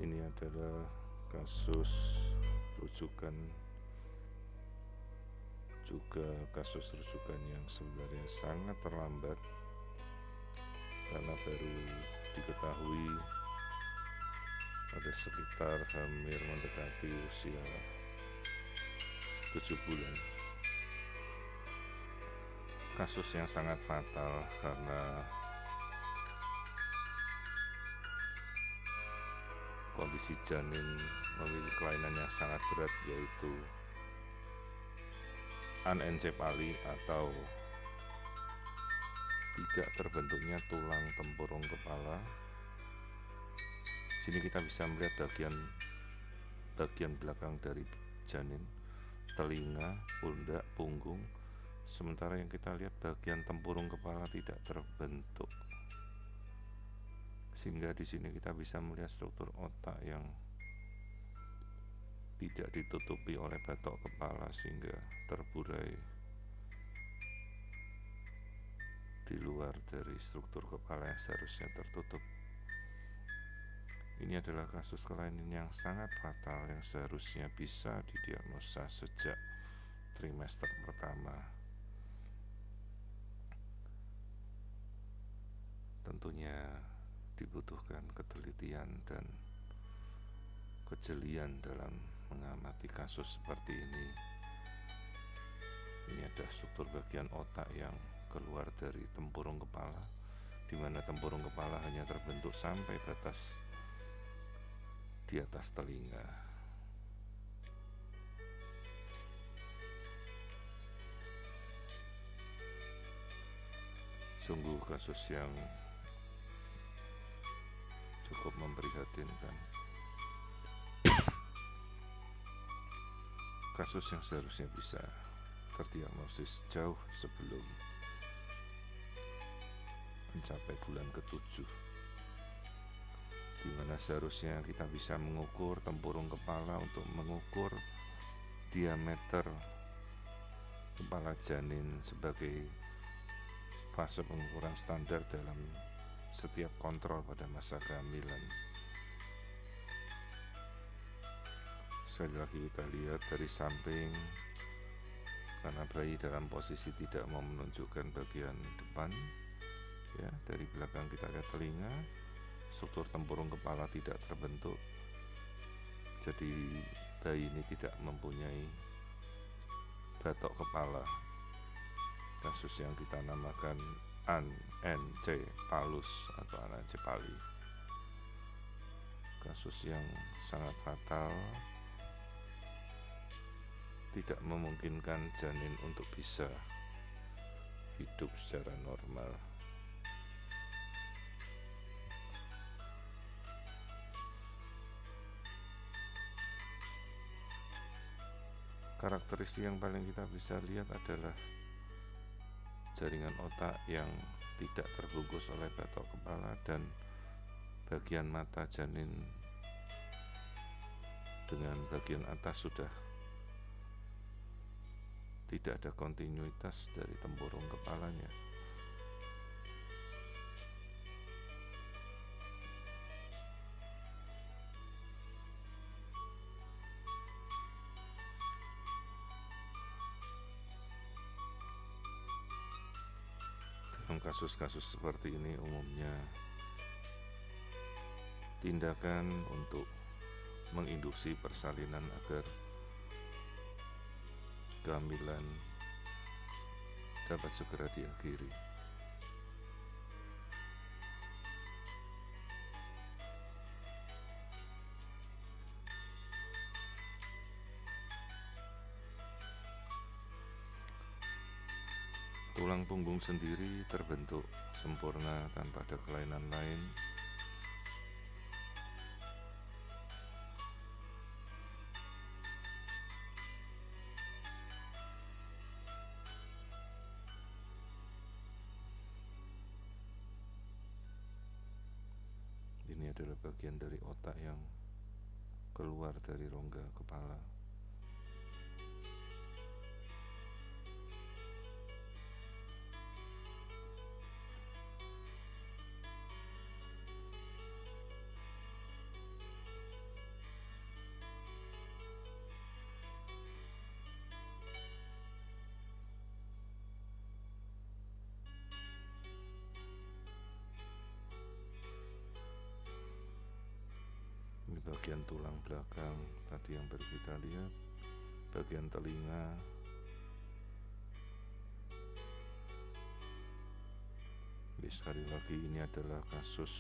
Ini adalah kasus rujukan, juga kasus rujukan yang sebenarnya sangat terlambat karena baru diketahui pada sekitar hampir mendekati usia 7 bulan. Kasus yang sangat fatal karena kondisi janin memiliki kelainan yang sangat berat, yaitu anencefali atau tidak terbentuknya tulang tempurung kepala. Sini kita bisa melihat bagian belakang dari janin, telinga, pundak, punggung. Sementara yang kita lihat bagian tempurung kepala tidak terbentuk. Sehingga di sini kita bisa melihat struktur otak yang tidak ditutupi oleh batok kepala sehingga terburai di luar dari struktur kepala yang seharusnya tertutup. Ini adalah kasus kelainan yang sangat fatal yang seharusnya bisa didiagnosa sejak trimester pertama. Tentunya dibutuhkan ketelitian dan kejelian dalam mengamati kasus seperti ini. Ini ada struktur bagian otak yang keluar dari tempurung kepala, di mana tempurung kepala hanya terbentuk sampai batas di atas telinga. Sungguh kasus yang cukup memprihatinkan. Kasus yang seharusnya bisa terdiagnosis jauh sebelum mencapai bulan ke-7, di mana seharusnya kita bisa mengukur tempurung kepala untuk mengukur diameter kepala janin sebagai fase pengukuran standar dalam setiap kontrol pada masa kehamilan. Sekali lagi kita lihat dari samping, karena bayi dalam posisi tidak mau menunjukkan bagian depan, ya, dari belakang kita lihat telinga, struktur tempurung kepala tidak terbentuk, jadi bayi ini tidak mempunyai batok kepala. Kasus yang kita namakan anencefalus atau anencefali. Kasus yang sangat fatal, tidak memungkinkan janin untuk bisa hidup secara normal. Karakteristik yang paling kita bisa lihat adalah jaringan otak yang tidak terbungkus oleh batok kepala dan bagian mata janin dengan bagian atas sudah tidak ada kontinuitas dari tempurung kepalanya. Dalam kasus-kasus seperti ini umumnya tindakan untuk menginduksi persalinan agar kehamilan dapat segera diakhiri. Tulang punggung sendiri terbentuk sempurna tanpa ada kelainan lain. Ini adalah bagian dari otak yang keluar dari rongga kepala. bagian tulang belakang tadi yang baru kita lihat, bagian telinga, sekali lagi ini adalah kasus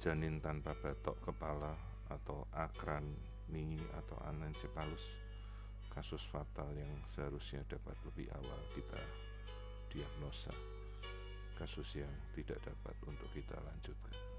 janin tanpa batok kepala atau akrani atau anencephalus, kasus fatal yang seharusnya dapat lebih awal kita diagnosa, kasus yang tidak dapat untuk kita lanjutkan.